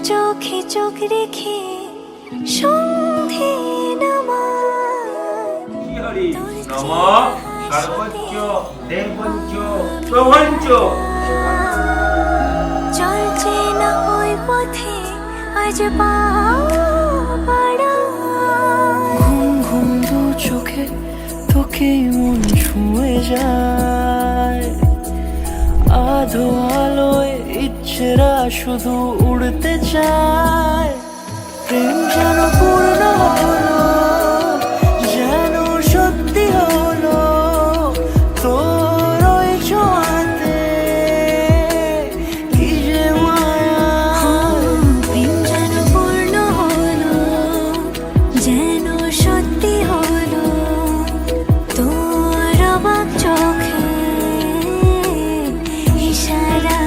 চোখে চোখ রেখে সন্ধে চলছে না ওই পথে আজ পাড়া ঘুম ঘুম দু চোখে তোকে মন ছুঁয়ে যায় আধো আলোয় ইচ্ছেরা শুধু উড়তে চায় প্রেম যেন পূর্ণ হলো যেন সত্যি হলো তোর ওই ছোঁয়াতে কি যে মায়া প্রেম যেন পূর্ণ হলো যেন সত্যি হলো তোর অবাক চোখে ইশারা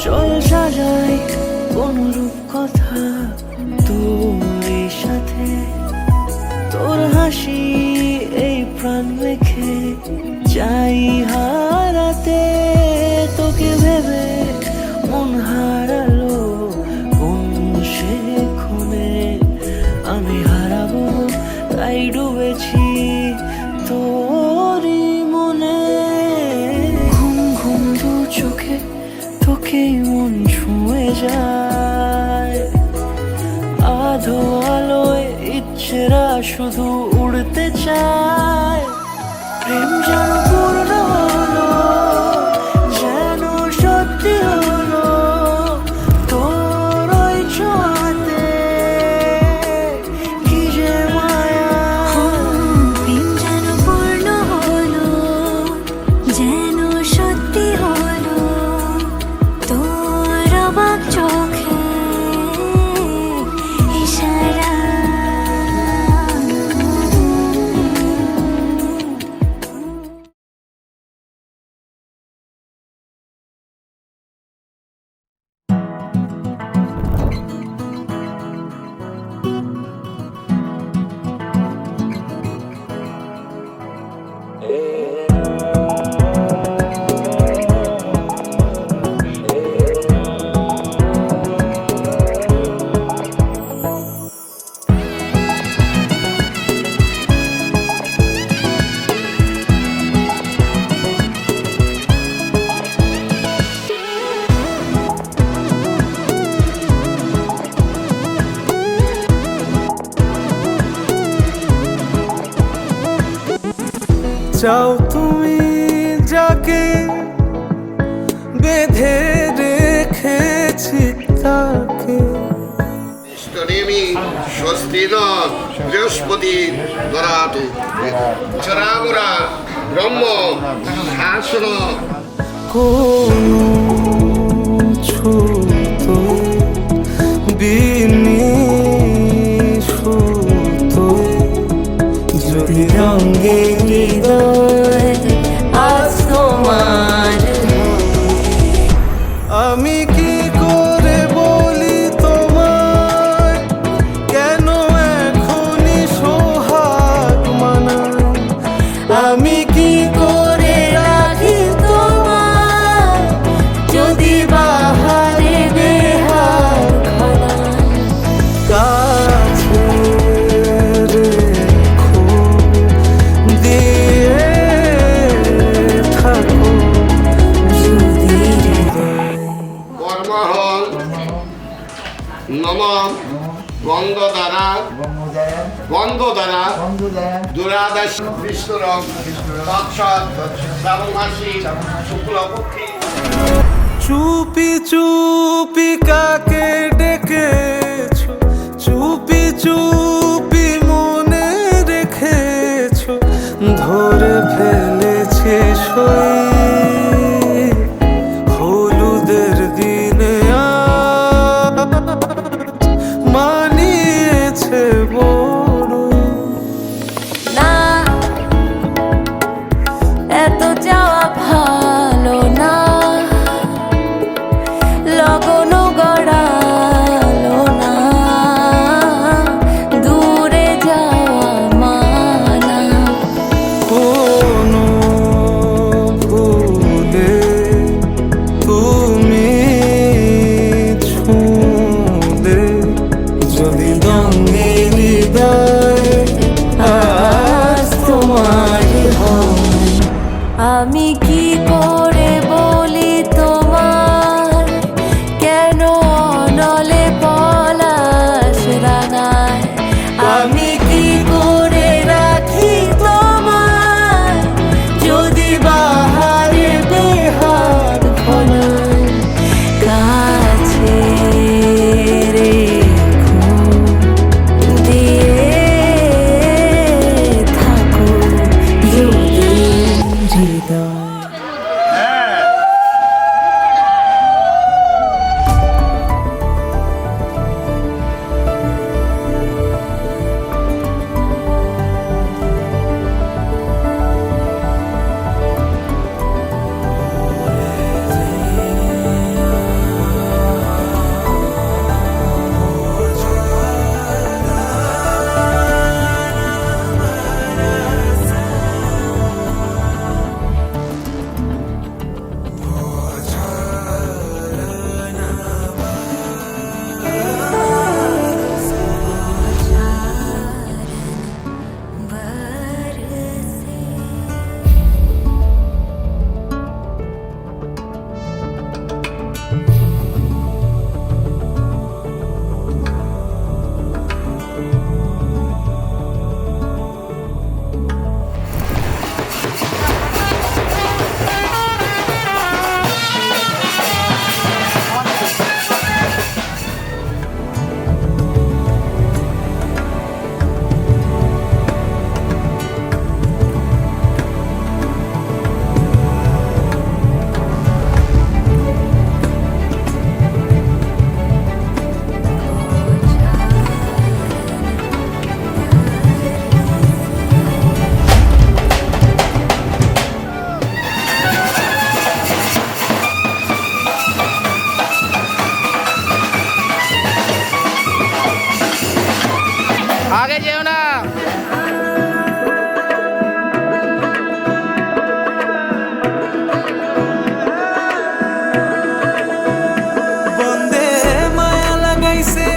চল সাজাই অনুরূপ কথা তোর সাথে তোর হাসি এই প্রাণ রেখে চাই হারাতে তোকে ভেবে মন হারালো কোন সে ক্ষণে আমি হারাবো তাই ডুবেছি তোরই মনে ঘুম ঘুম দু চোখে তোকে মন ছুঁয়ে যায় আধো আলোয় ইচ্ছেরা শুধু উড়তে চায় প্রেম যেন পূর্ণ হলো যেন সত্যি হলো তোর ওই ছোঁয়াতে কি যে মায়া প্রেম যেন পূর্ণ হলো যেন সত্যি হলো তোর অবাক চোখে ইশারা চাও তুমি যাকে বেঁধে রেখেছি তাকে নেমি স্বস্তিন বৃহস্পতি দরাতু চরামুরা ব্রহ্ম শাসন কোন ছুতো বিনিশুতো যদি রঙে হৃদয় আজ তোমার আমি কি করে বলি তোমায় কেন এখনই সোহাগ মানায় আমি কি করে রাখি তোমায় যদি বাহারে বেহার খানায় কাছে রেখো দিয়ে থাকো যদি হৃদয় ব্রহ্মহং নম গন্ধ দ্বারা দুরাদশ বিষ্ণুরং তৎসৎ শ্রাবণ মাসি শুক্লপক্ষে। চুপি চুপি কাকে ডেকেছো, চুপি চুপি মনে রেখেছো, ধরে ফেলেছে সই হলুদের দিনে আজ মানিয়েছে বড়। না এত যাওয়া ভালো না, লগন গড়ালো না, দূরে যাওয়া মানা। কোনো ভুলে তুমি ছুঁলে যদি দঙ্গে হৃদয় আজ তোমার হয়। আমি কি করে বলি তোমার, কেন নলে পলাশ রাঙায়। আমি কি করে রাখি তোমার, যদি বাহারে বেহাত ভোলায়। কাছে রেখো দিয়ে থাকো যদি হৃদয়। आगे जेओ ना। বন্দে মায়া লাগাইছে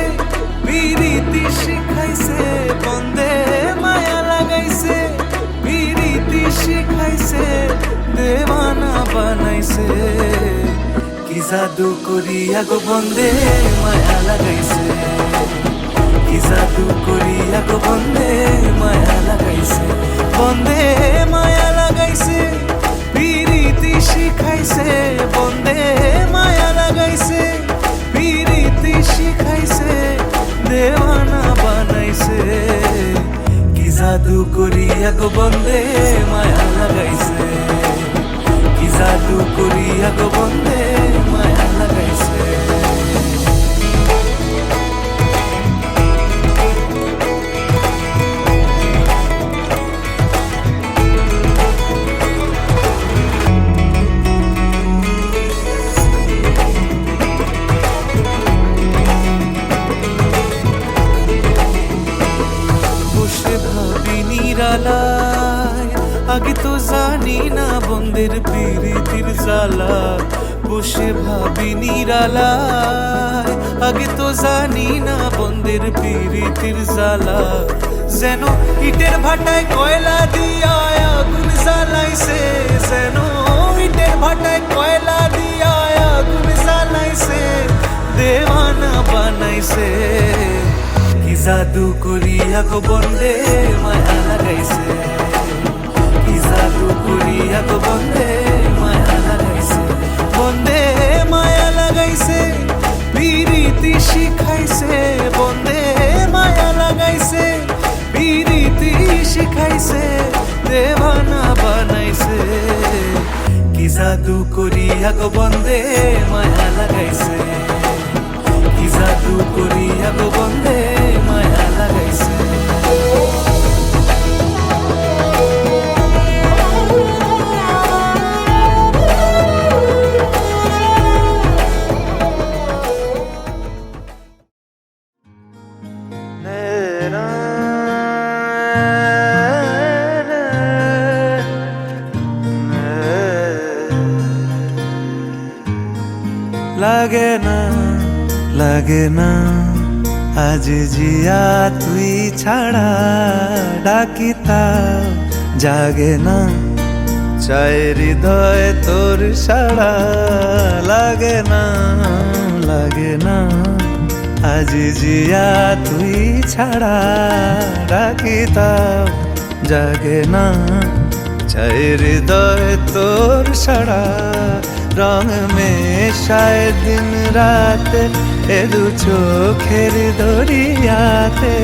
বিরীতি শিখাইছে, বন্দে মায়া লাগাইছে বিরীতি শিখাইছে, দেওয়ানা বানাইছে। কি জাদু করিয়া গো বন্দে মায়া লাগাইছে, কি জাদু করিয়া গো বন্দে মায়া লাগাইছে। বন্দে মায়া লাগাইছে বিরীতি শিখাইছে, বন্দে মায়া লাগাইছে বিরীতি শিখাইছে, দেওয়ানা বানাইছে। কি জাদু করিয়া গো বন্দে মায়া লাগাইছে, কি জাদু করিয়া গো বন্দে মায়া লাগাইছে। বসে ভাবি নিরালায়, আগে তো জানি না বন্দের প্রীতির জ্বালা। বসে ভাবি নিরালায়, আগে তো জানি না বন্দের প্রীতির জ্বালা। যেন ইটের ভাটায় কয়লা দিয়া আগুন জ্বালাইছে, যেন ইটের ভাটায় কয়লা দিয়া আগুন জ্বালাইছে। বানাইছে কি জাদু করিয়া গো বন্দে মায়া লাগাইছে কি জাদু করিয়া গো বন্দে মায়া লাগাইছে বন্দে মায়া লাগাইছে পিরিতি শিখাইছে বন্দে মায়া লাগাইছে পিরিতি শিখাইছে দেবানা বানাইছে কি জাদু করিয়া গো বন্দে মায়া লাগাইছে কি জাদু করিয়া গো বন্দে মায়া লাগাইছে লাগে না আজ জিয়া তুই ছাড়া ডাকিতা জাগে না চাই হৃদয় তোর সাড়া লাগে না আজ জিয়া তুই ছাড়া ডাকিতা জাগে না চাই হৃদয় তোর সাড়া রং মেশায় দিন রাত এ দু চোখের দরিয়াতে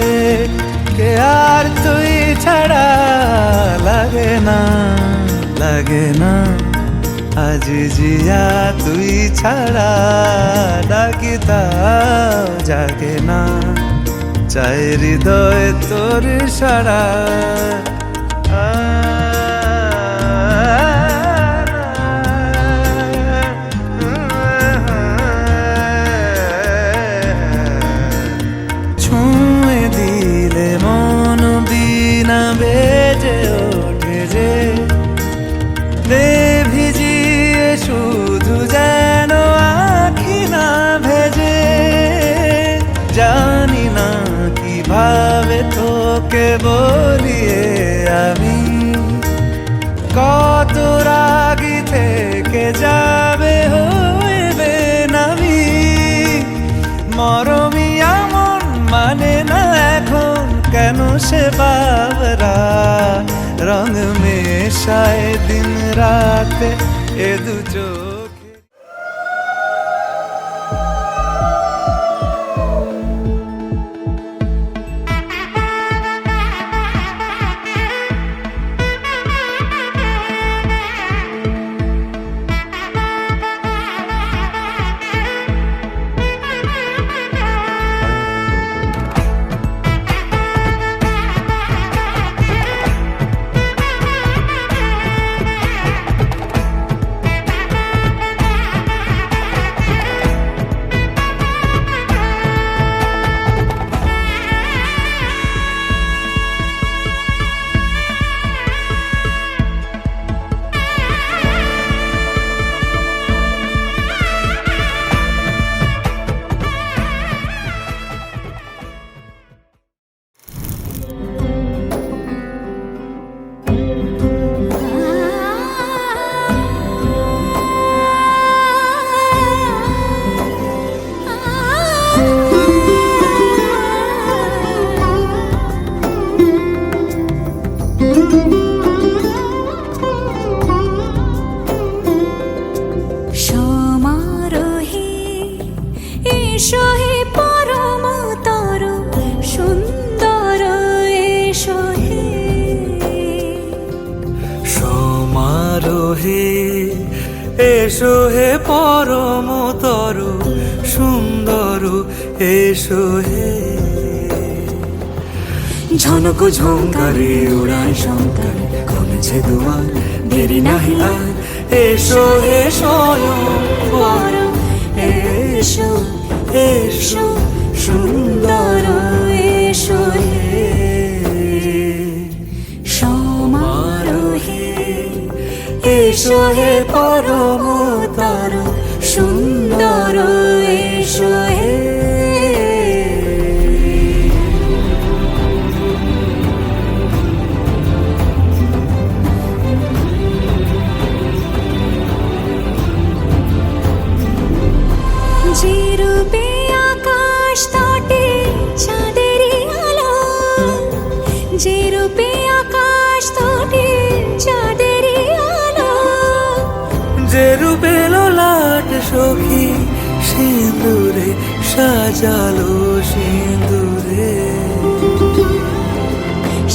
কে আর তুই ছাড়া লাগে না আজ জিয়া তুই ছাড়া ডাকিতা জাগে না চাই হৃদয় তোর সাড়া বেজে ওঠে যে ভিজিয়ে শুধু যেন আখি না ভেজে জানি না কিভাবে তোকে বলিয়ে আমি কত রাগি থেকে যাবে হইবে নামি মরমি এমন মানে না এখন কেন সে বাবরা রং মেশায় দিন রাত এ দু চোখে এসো হে পরমতর সুন্দর এসো হে ঝনক ঝঙ্কারে উড়ায় শঙ্কর খুলছে দুয়ার দেরি নাহি আর এসো হে স্বয়ং এসো এসো সুন্দর এসো হে সমারোহে এসো হে পরমতর সুন্দর এসো হে যে রূপে আকাশ সখী সিঁদুরে সাজালো সিঁদুরে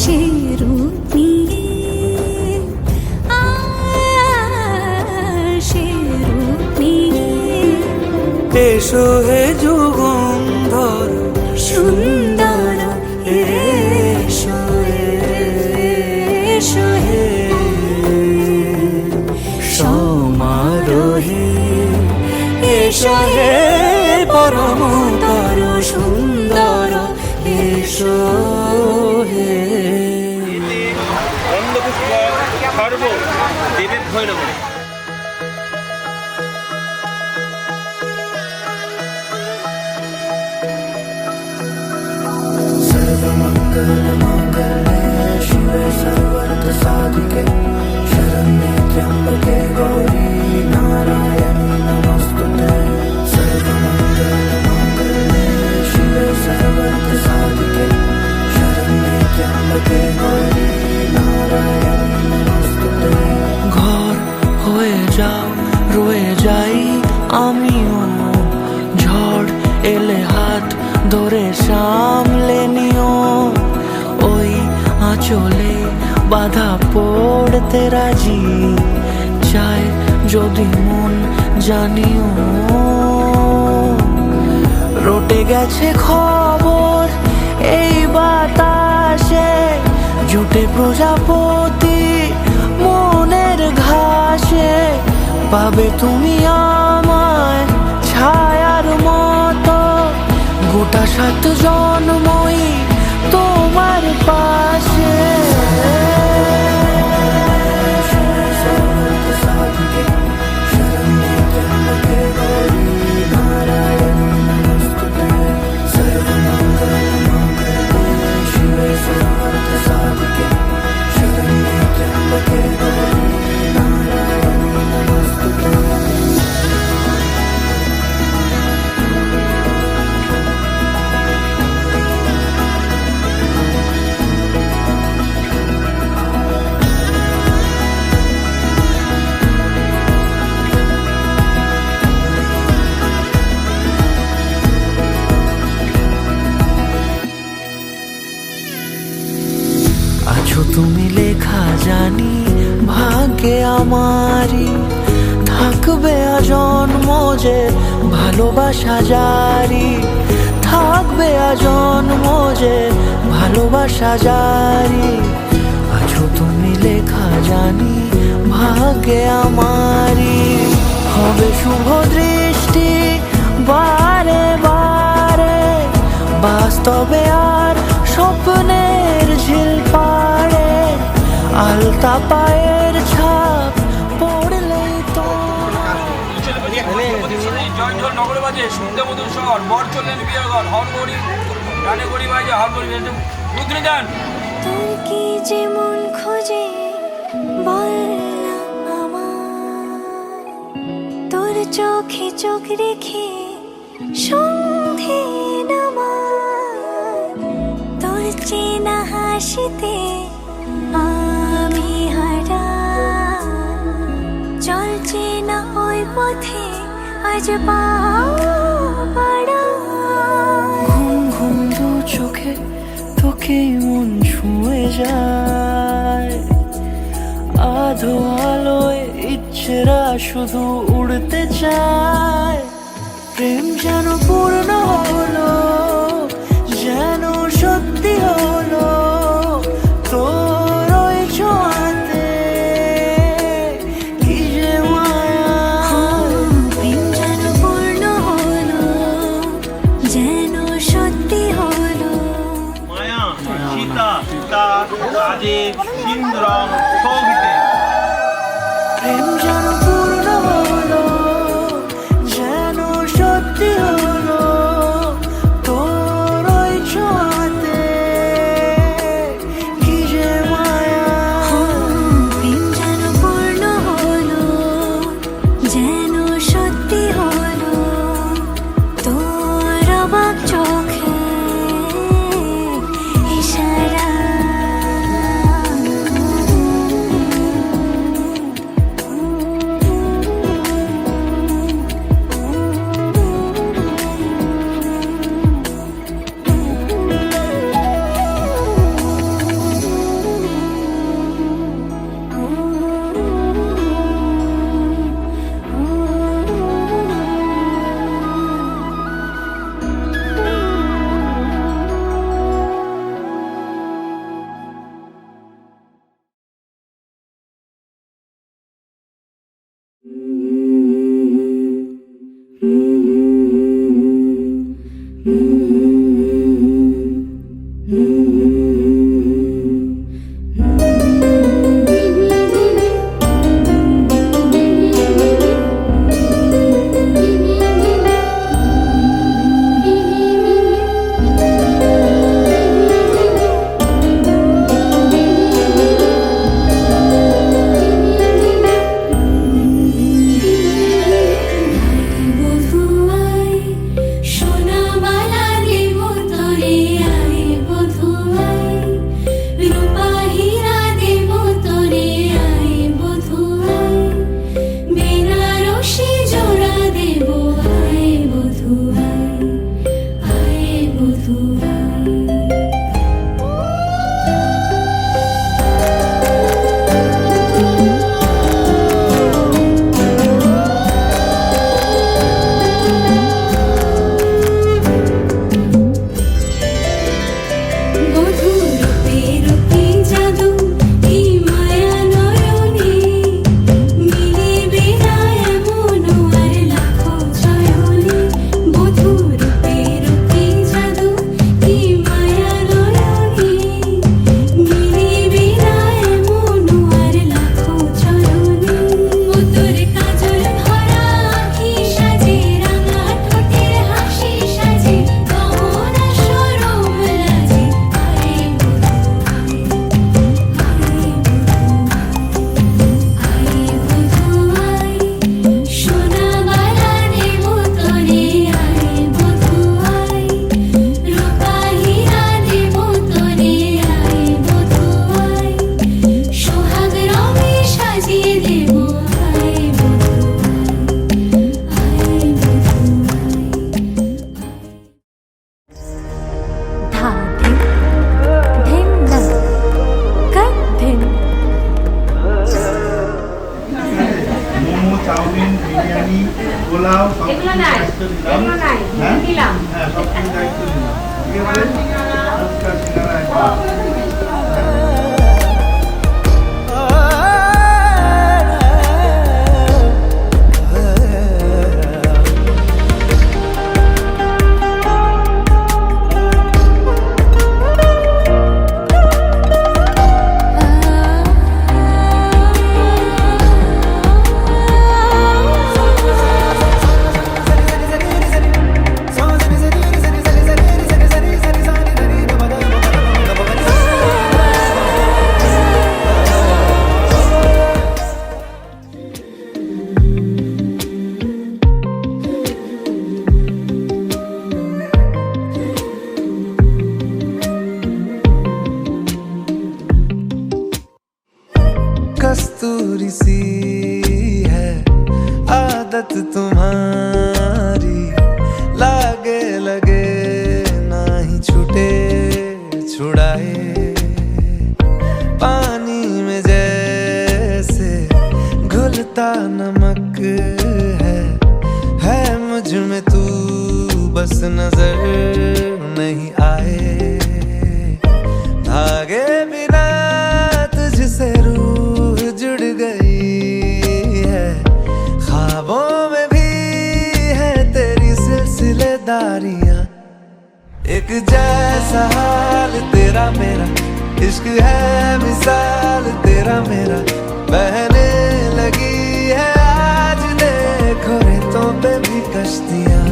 সে রূপ নিয়ে সে রূপ নিয়ে এসো হে যুগন্ধর সুন্দর এসো এসো হে সমারোহে এসো হে পরমতর সুন্দর এসো হে অন্ধপুষ্প সর্ব দেবের ভৈরব शिवे सर्वर्थ साधिके शरण्ये त्र्यंबके गौरी नारायणी नमस्तुते सर्वमंगलमांगल्ये शिवे सर्वर्थ साधिके शरण्ये त्र्यंबके गौरी नारायणी नमस्तुते ঘর হয়ে যাও রয়ে যাই আমিও ঝড় এলে হাত ধরে সামলে নিও ওই আঁচলে বাধা পড়তে রাজি চায় যদি মন জানিও রটে গেছে খবর এই বাতাসে জুটে প্রজাপতি মনের ঘাসে পাবে তুমি আমায় ছায়ার মতো গোটা 7 জন্মই তোমার পাশে আছো তুমি লেখা জানি ভাগ্যে আমারই থাকবে আজন্ম যে ভালোবাসা জারি থাকবে আজন্ম যে ভালোবাসা জারি আছো তুমি লেখা জানি ভাগ্যে আমারই হবে শুভ দৃষ্টি বারে বারে বাস্তবে আর স্বপ্নের ঝিল পাড়ে আলতা পায়ের ছাপ পড়লেই তো জয় জল নগর বাজে শুনতে মধুর শহর বর চললেন বিয়াঘর হর গরিব গানে গরিব বাজে হর গরিব রুদ্রে যান তোর কি যে মন খোঁজে বল না আমার তোর চোখে চোখ রেখে সন্ধে নামার তোর চেনা হাসিতে আমি হারা চলছে না ওই পথে আজ পাড়া ঘুম ঘুম দু চোখে তোকেই মন ছুঁয়ে যায় আধো আলোয় ইচ্ছেরা শুধু উড়তে চায় প্রেম যেন পূর্ণ হলো যেন সত্যি হলো তোর ওই ছোঁয়াতে কি যে মায়া প্রেম যেন পূর্ণ হলো যেন সত্যি হলো মায়া সীতা সীতা রাজে সিন্দুরম শোভিতে প্রেম যেন পূর্ণ হলো যেন সত্যি হলো তোর ওই ছোঁয়াতে কি যে মায়া প্রেম যেন পূর্ণ হলো যেন সত্যি হলো তোর অবাক চোখে ইশারা বধুয়াই সোনামালা দেব তোরে আয় বধুয়াই রূপা হীরা দেব তোরে আয় বধুয়াই বেনারসি জোড়া দেব আয় বধুয়াই আয় বধুয়াই বধূরূপে রূপে জাদু এই মায়া নয়নে মিলিবে না এমন আর লাখো চয়নে বধূরূপে রূপে জাদু এই মায়া নয়নে মিলিবে না এমন আর লাখো চয়নে তোর কাজল ভরা আঁখি সাজে রাঙা ঠোঁটের হাসি সাজে গহনা সরম লাজে আয় বধুয়াই সোনামালা দেব তোরে আয় বধুয়াই রূপা হীরা দেব তোরে আয় বধুয়াই সোহাগ রঙে সাজিয়ে দেব আয় বধুয়াই धा धिन धिन धा कट धिन মোমো চাউমিন বিরিয়ানি পোলাও সব কিছু দায়িত্ব দিলাম হ্যাঁ সব কিছু দায়িত্ব দিলাম একেবারে ফুচকা সিঙ্গারা একদম। कस्तूरी सी है आदत तुम्हारी लागे लगे ना ही छूटे छुड़ाए पानी में जैसे घुलता नमक है मुझ में तू बस नजर नहीं आए धागे बिना तुझसे रूह जुड़ गई है ख्वाबों में भी है तेरी सिलसिलेदारियां एक जैसा हाल तेरा मेरा इश्क है मिसाल तेरा मेरा बहने लगी है आज देखो रेतों पे भी कश्तियां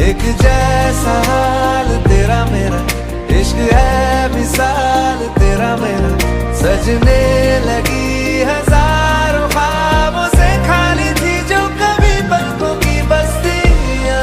एक जैसा हाल तेरा मेरा इश्क है मिसाल तेरा मेरा सजने लगी हजारों ख्वाबों से खाली थी जो कभी पलकों की बस्तियां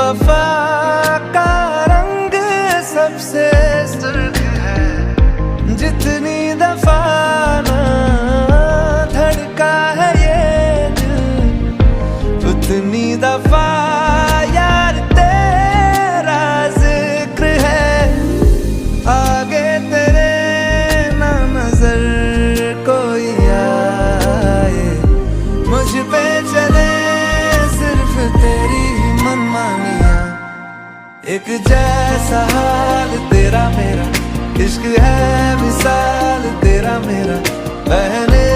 वफा का रंग सबसे सुर्ख है, जितनी दफा ना धड़का है ये दिल, उतनी दफा यार तेरा जिक्र है। आगे तेरे ना नजर कोई आए, मुझ पे चले सिर्फ तेरी मनमानियाँ। एक जैसा हाल तेरा मेरा, इश्क है मिसाल तेरा मेरा, बहने